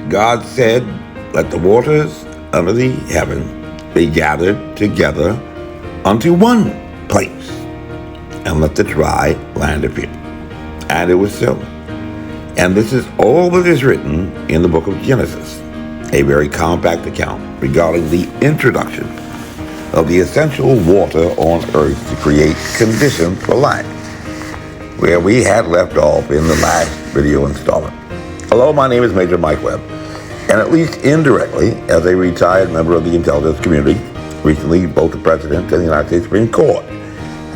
God said, let the waters under the heaven be gathered together unto one place, and let the dry land appear. And it was so. And this is all that is written in the book of Genesis, a very compact account regarding the introduction of the essential water on earth to create conditions for life, where we had left off in the last video installment. Hello, my name is Major Mike Webb, and at least indirectly, as a retired member of the intelligence community, recently both the President and the United States Supreme Court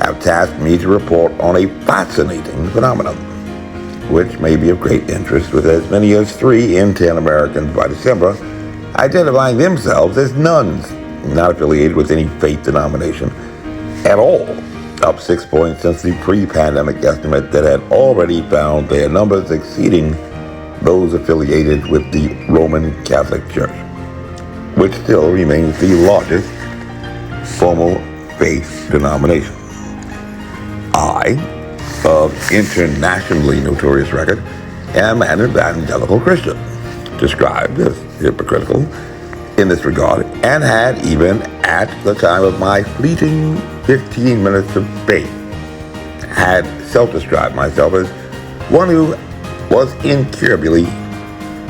have tasked me to report on a fascinating phenomenon, which may be of great interest, with as many as 3 in 10 Americans by December identifying themselves as nuns, not affiliated with any faith denomination at all, up 6 points since the pre-pandemic estimate that had already found their numbers exceeding those affiliated with the Roman Catholic Church, which still remains the largest formal faith denomination. I, of internationally notorious record, am an evangelical Christian, described as hypocritical in this regard, and had, even at the time of my fleeting 15 minutes of faith, had self-described myself as one who was incurably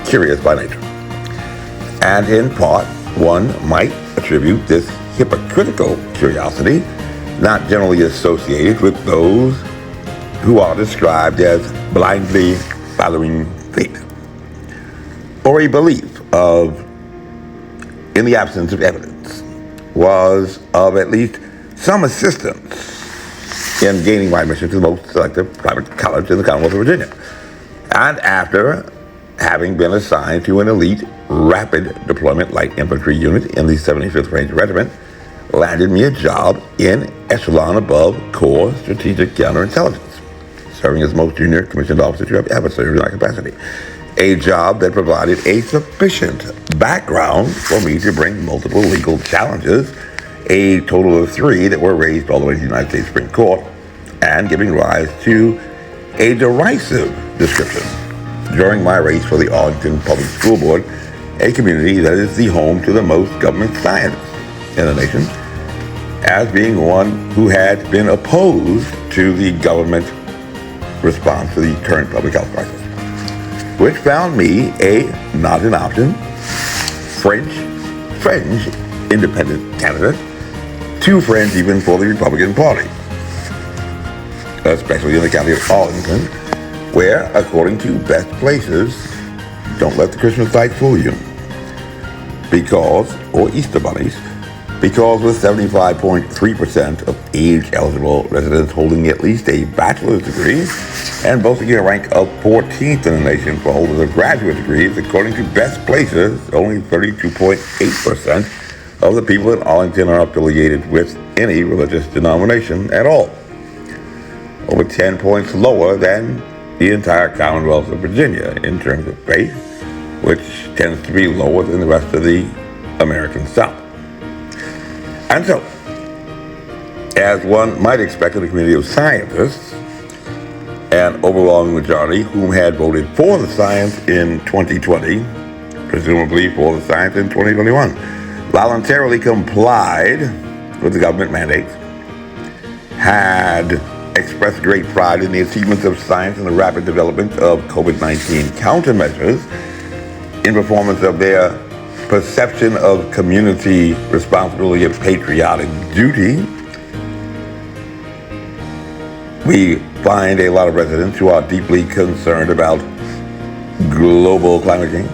curious by nature. And in part, one might attribute this hypocritical curiosity, not generally associated with those who are described as blindly following faith, or a belief of, in the absence of evidence, was of at least some assistance in gaining my admission to the most selective private college in the Commonwealth of Virginia. And after having been assigned to an elite rapid deployment light infantry unit in the 75th Ranger Regiment, landed me a job in echelon above Corps Strategic Counterintelligence, serving as most junior commissioned officer to have ever served in that capacity. A job that provided a sufficient background for me to bring multiple legal challenges, a total of 3 that were raised all the way to the United States Supreme Court, and giving rise to a derisive description during my race for the Arlington Public School Board, a community that is the home to the most government scientists in the nation, as being one who had been opposed to the government response to the current public health crisis, which found me a not an option, fringe independent candidate, 2 friends even for the Republican Party, especially in the county of Arlington, where, according to best places, don't let the Christmas lights fool you, or Easter bunnies, because with 75.3% of age-eligible residents holding at least a bachelor's degree and boasting a rank of 14th in the nation for holders of graduate degrees, according to best places, only 32.8% of the people in Arlington are affiliated with any religious denomination at all, over 10 points lower than the entire Commonwealth of Virginia in terms of faith, which tends to be lower than the rest of the American South. And so, as one might expect in a community of scientists, an overwhelming majority whom had voted for the science in 2020, presumably for the science in 2021, voluntarily complied with the government mandates, had expressed great pride in the achievements of science and the rapid development of COVID-19 countermeasures, in performance of their perception of community responsibility and patriotic duty. We find a lot of residents who are deeply concerned about global climate change,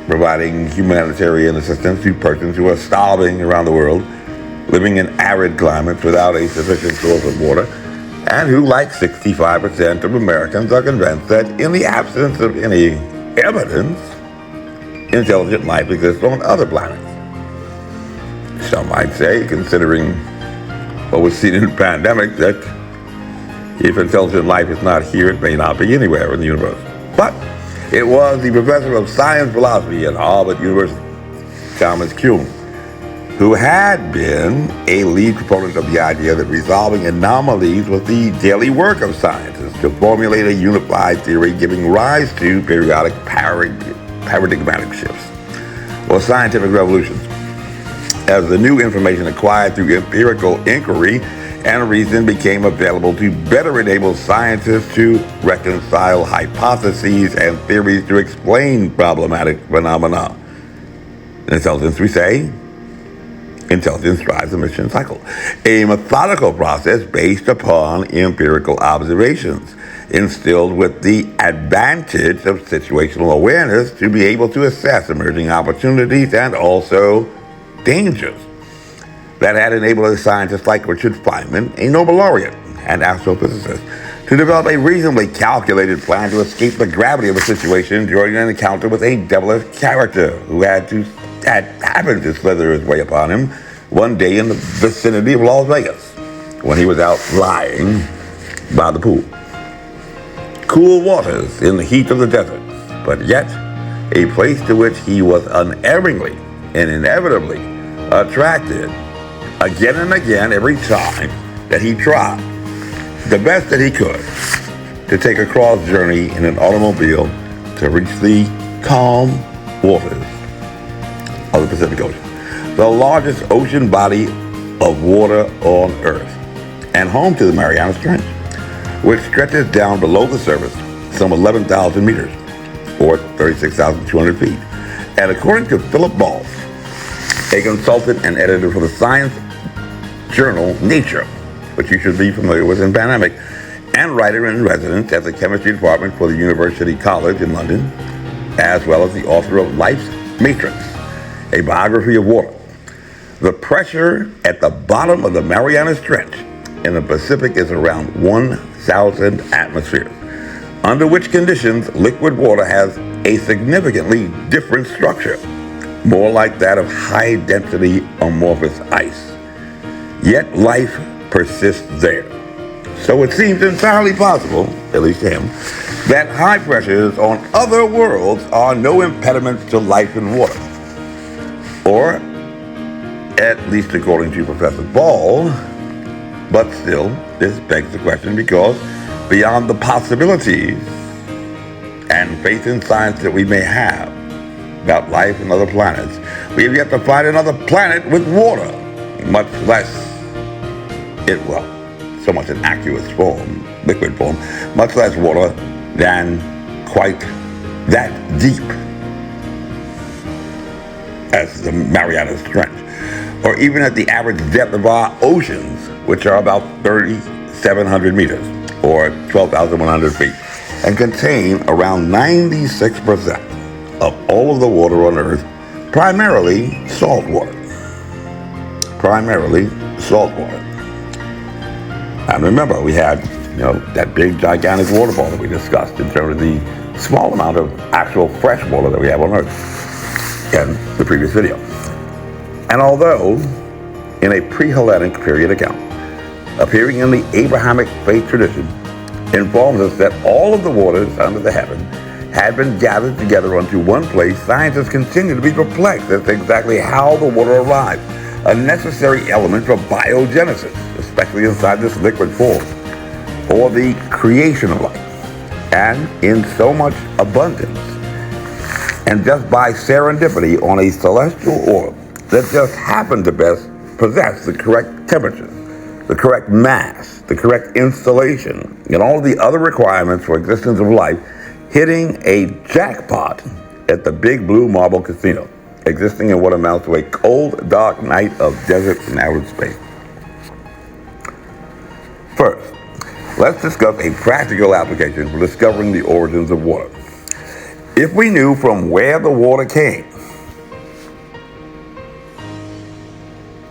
providing humanitarian assistance to persons who are starving around the world, living in arid climates without a sufficient source of water, and who, like 65% of Americans, are convinced that in the absence of any evidence, intelligent life exists on other planets. Some might say, considering what was seen in the pandemic, that if intelligent life is not here, it may not be anywhere in the universe. But it was the professor of science philosophy at Harvard University, Thomas Kuhn, who had been a lead proponent of the idea that resolving anomalies was the daily work of scientists, to formulate a unified theory giving rise to periodic paradigmatic shifts or scientific revolutions. As the new information acquired through empirical inquiry and reason became available to better enable scientists to reconcile hypotheses and theories to explain problematic phenomena. In intelligence, we say, intelligence drives the mission cycle, a methodical process based upon empirical observations, instilled with the advantage of situational awareness to be able to assess emerging opportunities and also dangers. That had enabled a scientist like Richard Feynman, a Nobel laureate and astrophysicist, to develop a reasonably calculated plan to escape the gravity of a situation during an encounter with a devilish character who had happened to slither his way upon him one day in the vicinity of Las Vegas when he was out lying by the pool. Cool waters in the heat of the desert, but yet a place to which he was unerringly and inevitably attracted again and again every time that he tried the best that he could to take a cross journey in an automobile to reach the calm waters of the Pacific Ocean, the largest ocean body of water on Earth, and home to the Mariana Trench, which stretches down below the surface some 11,000 meters, or 36,200 feet. And according to Philip Ball, a consultant and editor for the science journal Nature, which you should be familiar with in Abrahamic, and writer in residence at the chemistry department for the University College in London, as well as the author of Life's Matrix, a biography of water. The pressure at the bottom of the Marianas Trench in the Pacific is around 1,000 atmospheres, under which conditions liquid water has a significantly different structure, more like that of high-density amorphous ice. Yet life persists there. So it seems entirely possible, at least to him, that high pressures on other worlds are no impediments to life in water. Or, at least according to Professor Ball, but still, this begs the question because beyond the possibilities and faith in science that we may have about life on other planets, we have yet to find another planet with water, much less so much in aqueous form, liquid form, much less water than quite that deep as the Marianas Trench, or even at the average depth of our oceans, which are about 3,700 meters, or 12,100 feet, and contain around 96% of all of the water on Earth, primarily salt water. And remember, we had, that big gigantic waterfall that we discussed in terms of the small amount of actual fresh water that we have on Earth in the previous video. And although in a pre-Hellenic period account, appearing in the Abrahamic faith tradition, informs us that all of the waters under the heaven had been gathered together onto one place, scientists continue to be perplexed as to exactly how the water arrived, a necessary element for biogenesis, especially inside this liquid form, or the creation of life, and in so much abundance, and just by serendipity on a celestial orb that just happened to possess the correct temperature, the correct mass, the correct installation, and all the other requirements for existence of life, hitting a jackpot at the Big Blue Marble Casino, existing in what amounts to a cold, dark night of desert and arid space. First, let's discuss a practical application for discovering the origins of water. If we knew from where the water came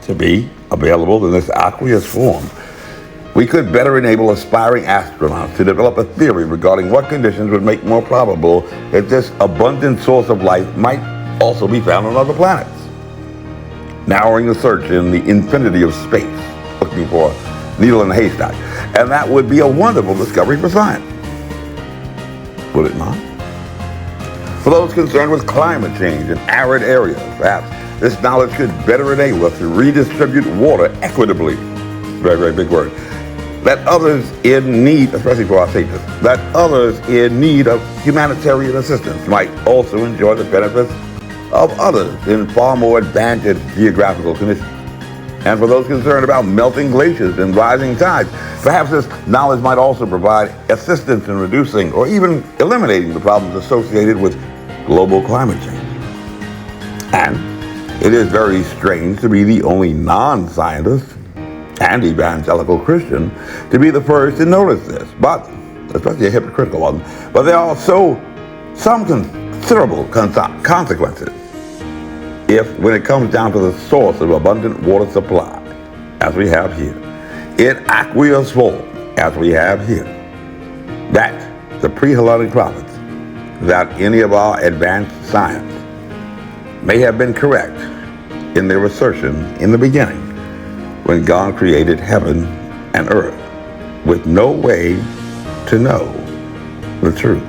to be available in this aqueous form, we could better enable aspiring astronauts to develop a theory regarding what conditions would make more probable that this abundant source of life might also be found on other planets, narrowing the search in the infinity of space, looking for a needle in a haystack. And that would be a wonderful discovery for science, would it not? For those concerned with climate change in arid areas, perhaps this knowledge could better enable us to redistribute water equitably, very, very big word, Let others in need, especially for our seniors, let others in need of humanitarian assistance might also enjoy the benefits of others in far more advantaged geographical conditions. And for those concerned about melting glaciers and rising tides, perhaps this knowledge might also provide assistance in reducing or even eliminating the problems associated with global climate change. And it is very strange to be the only non-scientist and evangelical Christian to be the first to notice this, but especially a hypocritical one. But there are also some considerable consequences if, when it comes down to the source of abundant water supply, as we have here, in aqueous form, as we have here, that the pre-Hellenic prophets, without any of our advanced science, may have been correct in their assertion in the beginning, when God created heaven and earth, with no way to know the truth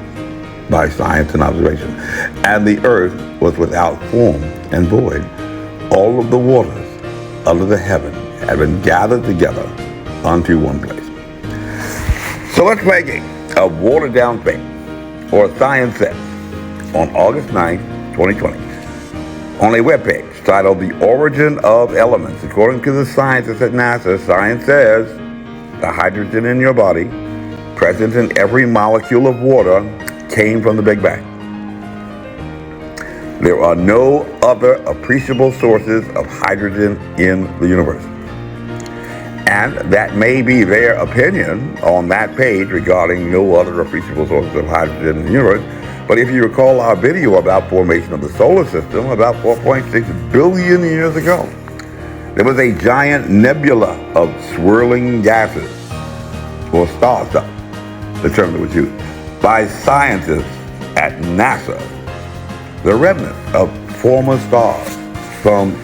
by science and observation. And the earth was without form and void. All of the waters under the heaven had been gathered together unto one place. So let's play a game of watered down faith, or Science Says, on August 9th, 2020, on a webpage titled The Origin of Elements. According to the scientists at NASA, science says the hydrogen in your body, present in every molecule of water, came from the Big Bang. There are no other appreciable sources of hydrogen in the universe. And that may be their opinion on that page regarding no other appreciable sources of hydrogen in the universe. But if you recall our video about formation of the solar system about 4.6 billion years ago, there was a giant nebula of swirling gases, or star stuff, the term that was used, by scientists at NASA, the remnants of former stars from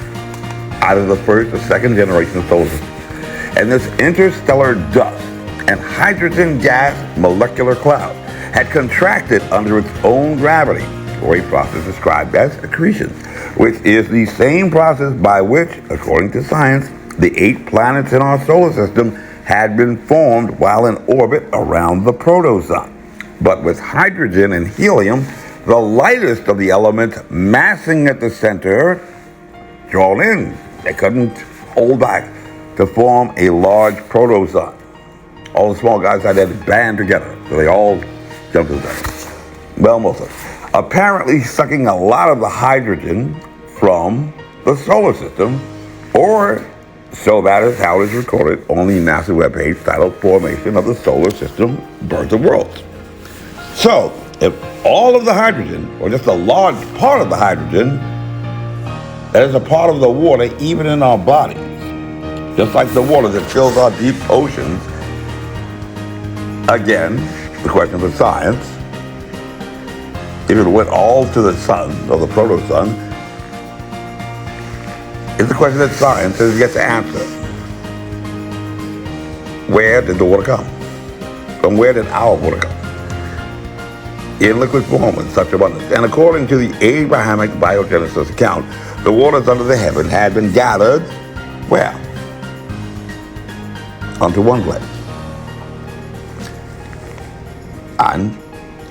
either the first or second generation of solar system. And this interstellar dust and hydrogen gas molecular cloud had contracted under its own gravity, or a process described as accretion, which is the same process by which, according to science, the 8 planets in our solar system had been formed while in orbit around the protosun. But with hydrogen and helium, the lightest of the elements, massing at the center, drawn in. They couldn't hold back to form a large protosun. All the small guys had to band together, so they all jumped to the center. Well, most of them. Apparently sucking a lot of the hydrogen from the solar system, or so that is how it is recorded on the NASA webpage titled Formation of the Solar System, Birth of Worlds. So, if all of the hydrogen, or just a large part of the hydrogen, that is a part of the water even in our bodies, just like the water that fills our deep oceans, again, the question for science, if it went all to the sun, or the protosun, it's a question that science has yet to answer. Where did the water come? From where did our water come? In liquid form in such abundance. And according to the Abrahamic biogenesis account, the waters under the heaven had been gathered, where? Unto one place. And,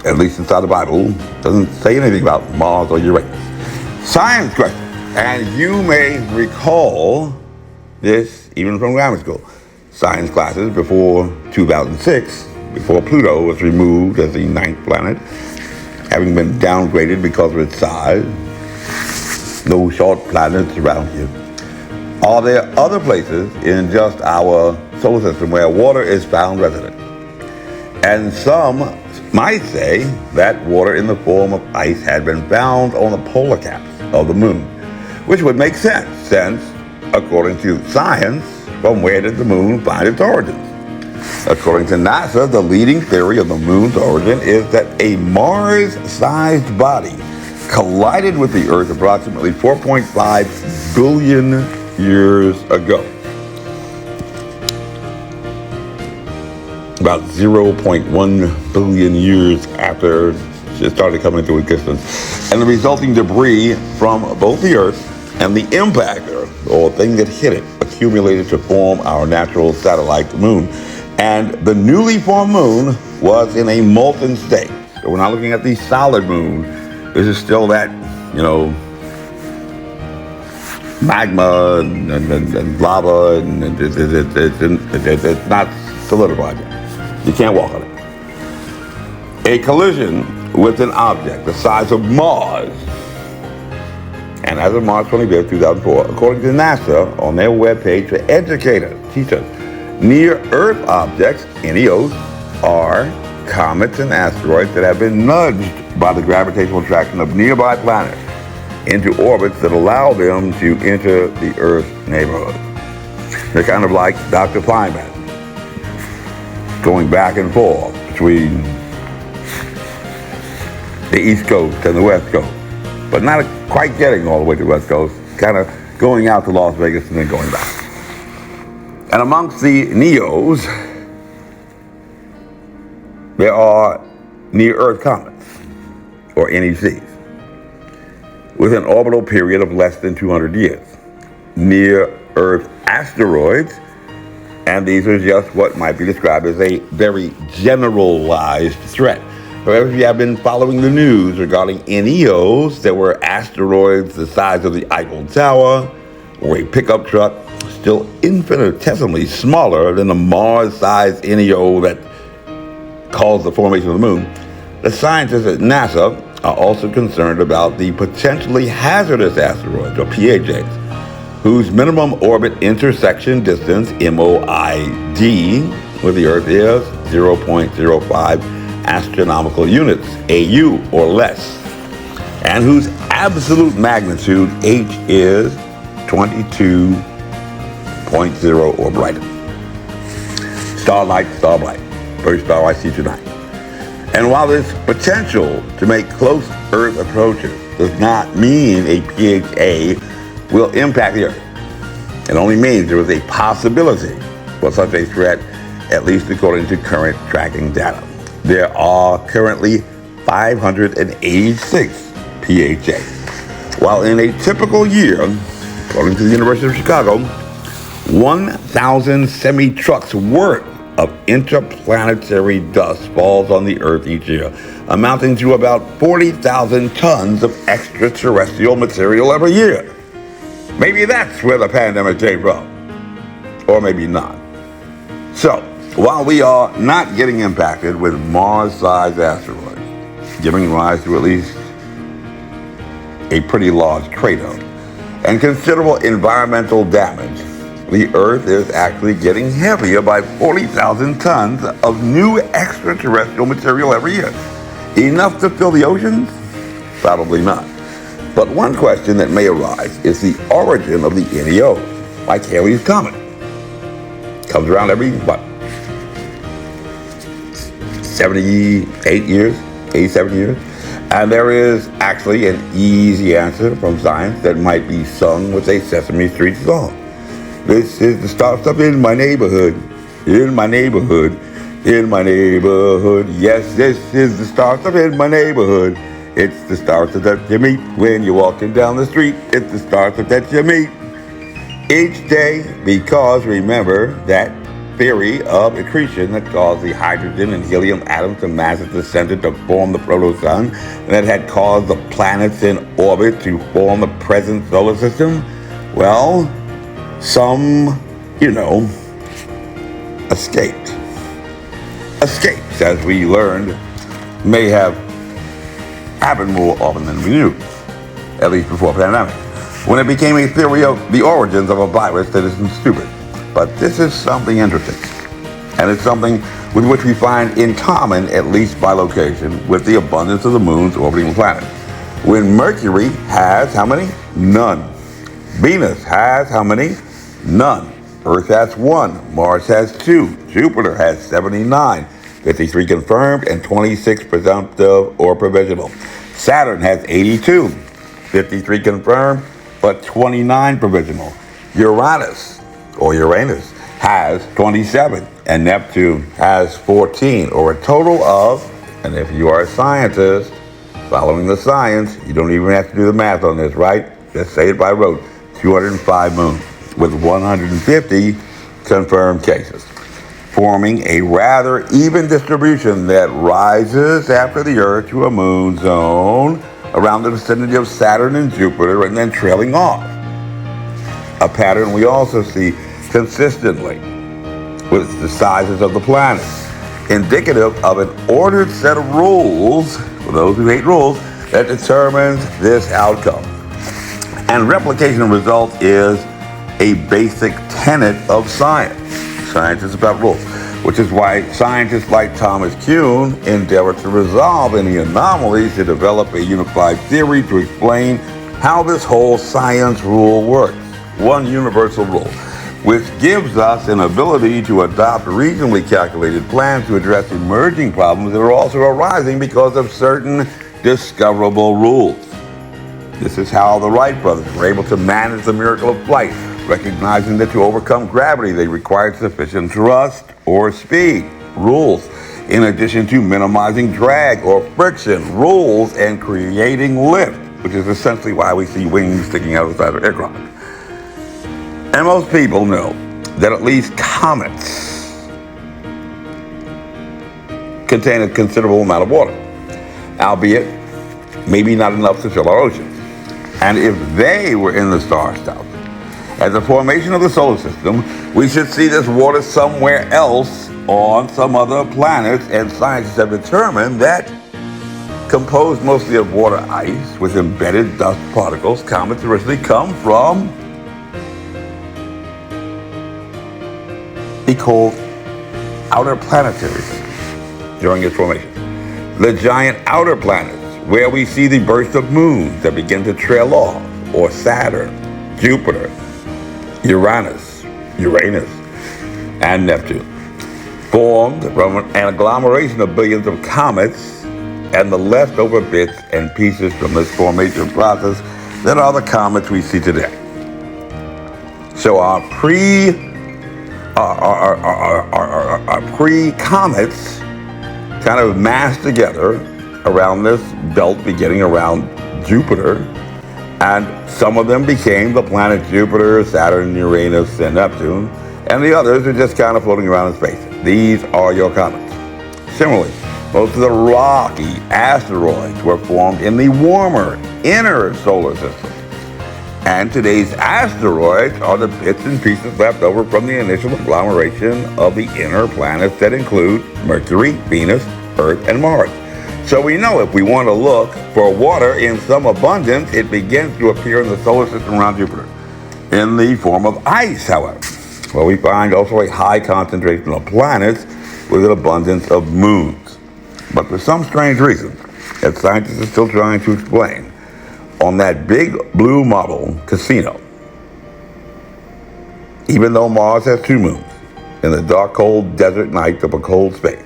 at least inside the Bible, doesn't say anything about Mars or Uranus. Science question. And you may recall this even from grammar school. Science classes before 2006, before Pluto was removed as the 9th planet, having been downgraded because of its size. No short planets around here. Are there other places in just our solar system where water is found resident? And some might say that water in the form of ice had been found on the polar caps of the moon, which would make sense, since, according to science, from where did the moon find its origins? According to NASA, the leading theory of the moon's origin is that a Mars-sized body collided with the Earth approximately 4.5 billion years ago. About 0.1 billion years after it started coming into existence. And the resulting debris from both the Earth and the impactor, or thing that hit it, accumulated to form our natural satellite, the moon. And the newly formed moon was in a molten state. So we're not looking at the solid moon. This is still that, magma and lava, and it's not solidified yet. You can't walk on it. A collision with an object the size of Mars. And as of March 25th, 2004, according to NASA, on their webpage for educators, teachers, near-Earth objects, NEOs, are comets and asteroids that have been nudged by the gravitational attraction of nearby planets into orbits that allow them to enter the Earth's neighborhood. They're kind of like Dr. Feynman, going back and forth between the East Coast and the West Coast, but not quite getting all the way to the West Coast, kind of going out to Las Vegas and then going back. And amongst the NEOs, there are near-Earth comets, or NECs, with an orbital period of less than 200 years. Near-Earth asteroids, and these are just what might be described as a very generalized threat. However, if you have been following the news regarding NEOs, there were asteroids the size of the Eiffel Tower, or a pickup truck, still infinitesimally smaller than the Mars-sized NEO that caused the formation of the moon. The scientists at NASA are also concerned about the potentially hazardous asteroids, or PHAs, whose minimum orbit intersection distance, MOID, with the Earth is 0.05 astronomical units, AU, or less, and whose absolute magnitude, H, is 22.0 or brighter. Starlight, starbright. First star I see tonight. And while this potential to make close Earth approaches does not mean a PHA will impact the Earth, it only means there is a possibility for such a threat, at least according to current tracking data. There are currently 586 PHAs, while in a typical year, according to the University of Chicago, 1,000 semi-trucks worth of interplanetary dust falls on the Earth each year, amounting to about 40,000 tons of extraterrestrial material every year. Maybe that's where the pandemic came from, or maybe not. So, while we are not getting impacted with Mars-sized asteroids, giving rise to at least a pretty large crater and considerable environmental damage, the Earth is actually getting heavier by 40,000 tons of new extraterrestrial material every year. Enough to fill the oceans? Probably not. But one question that may arise is the origin of the NEO, like Halley's Comet. Comes around every, 78 years, 87 years? And there is actually an easy answer from science that might be sung with a Sesame Street song. This is the star stuff in my neighborhood, in my neighborhood, in my neighborhood. Yes, this is the star stuff in my neighborhood. It's the star stuff that you meet when you're walking down the street. It's the star stuff that you meet each day, because remember that theory of accretion that caused the hydrogen and helium atoms to mass at the center to form the protosun, and that had caused the planets in orbit to form the present solar system? Well, some, escaped. Escapes, as we learned, may have happened more often than we knew, at least before the pandemic, when it became a theory of the origins of a virus that isn't stupid. But this is something interesting, and it's something with which we find in common, at least by location, with the abundance of the moons orbiting the planet. When Mercury has how many? None. Venus has how many? None. Earth has 1. Mars has 2. Jupiter has 79. 53 confirmed and 26 presumptive or provisional. Saturn has 82. 53 confirmed, but 29 provisional. Uranus has 27. And Neptune has 14, or a total of, and if you are a scientist following the science, you don't even have to do the math on this, right? Just say it by rote. 205 moons with 150 confirmed cases. forming a rather even distribution that rises after the Earth to a moon zone around the vicinity of Saturn and Jupiter and then trailing off. A pattern we also see consistently with the sizes of the planets, indicative of an ordered set of rules, for those who hate rules, that determines this outcome. And replication result is a basic tenet of science. Science is about rules, which is why scientists like Thomas Kuhn endeavor to resolve any anomalies to develop a unified theory to explain how this whole science rule works. One universal rule, which gives us an ability to adopt reasonably calculated plans to address emerging problems that are also arising because of certain discoverable rules. This is how the Wright brothers were able to manage the miracle of flight, recognizing that to overcome gravity they required sufficient thrust or speed. Rules, in addition to minimizing drag or friction. Rules and creating lift, which is essentially why we see wings sticking out of the side of aircraft. And most people know that at least comets contain a considerable amount of water, albeit maybe not enough to fill our oceans. And if they were in the star stuff, at the formation of the solar system, we should see this water somewhere else on some other planets, and scientists have determined that composed mostly of water ice with embedded dust particles, comets originally come from the cold outer planetary system during its formation. The giant outer planets, where we see the burst of moons that begin to trail off, or Saturn, Jupiter, Uranus, and Neptune, formed from an agglomeration of billions of comets and the leftover bits and pieces from this formation process that are the comets we see today. So our pre-comets kind of massed together around this belt beginning around Jupiter, and some of them became the planet Jupiter, Saturn, Uranus, and Neptune, and the others are just kind of floating around in space. These are your comets. Similarly, most of the rocky asteroids were formed in the warmer inner solar system. And today's asteroids are the bits and pieces left over from the initial agglomeration of the inner planets that include Mercury, Venus, Earth, and Mars. So we know if we want to look for water in some abundance, it begins to appear in the solar system around Jupiter in the form of ice, however, where we find also a high concentration of planets with an abundance of moons. But for some strange reason that scientists are still trying to explain, on that big blue model casino, even though Mars has two moons, in the dark, cold desert nights of a cold space,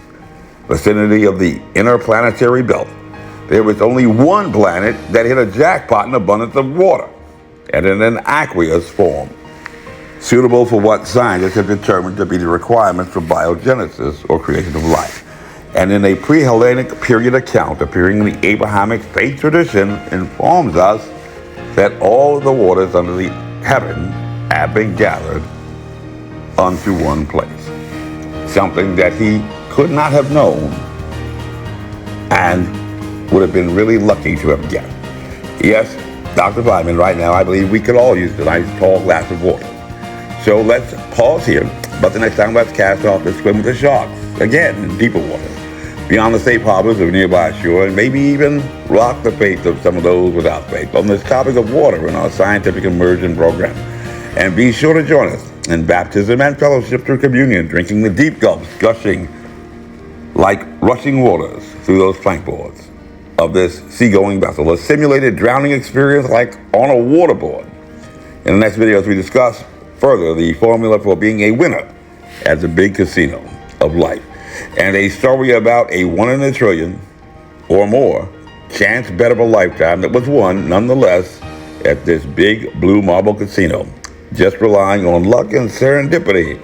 vicinity of the interplanetary belt, there was only one planet that hit a jackpot in abundance of water, and in an aqueous form, suitable for what scientists have determined to be the requirements for biogenesis or creation of life. And in a pre-Hellenic period account appearing in the Abrahamic faith tradition informs us that all of the waters under the heaven have been gathered unto one place. Something that he could not have known and would have been really lucky to have guessed. Yes, Dr. Feynman, right now I believe we could all use a nice tall glass of water. So let's pause here, but the next time let's cast off and swim with the sharks, again in deeper waters, beyond the safe harbors of nearby shore, and maybe even rock the faith of some of those without faith on this topic of water in our scientific immersion program. And be sure to join us in baptism and fellowship through communion, drinking the deep gulps, gushing like rushing waters through those plank boards of this seagoing vessel, a simulated drowning experience like on a waterboard. In the next video, as we discuss further the formula for being a winner at the big casino of life, and a story about a 1 in a trillion or more chance bet of a lifetime that was won nonetheless at this big blue marble casino, just relying on luck and serendipity,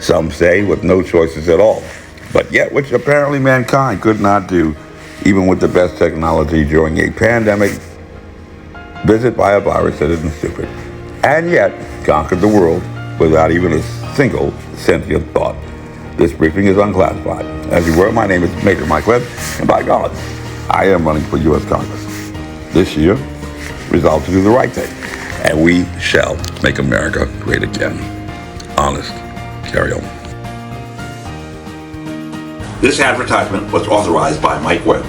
some say with no choices at all, but yet which apparently mankind could not do even with the best technology during a pandemic visit by a virus that isn't stupid, and yet conquered the world without even a single sentient thought. This briefing is unclassified. As you were, my name is Major Mike Webb, and by God, I am running for U.S. Congress. This year, resolved to do the right thing, and we shall make America great again. Honest, carry on. This advertisement was authorized by Mike Webb.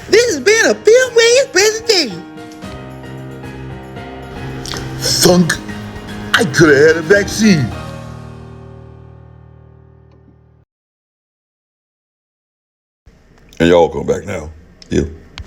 This has been a Phil Williams presentation. Thunk, I could have had a vaccine. And y'all come back now. You.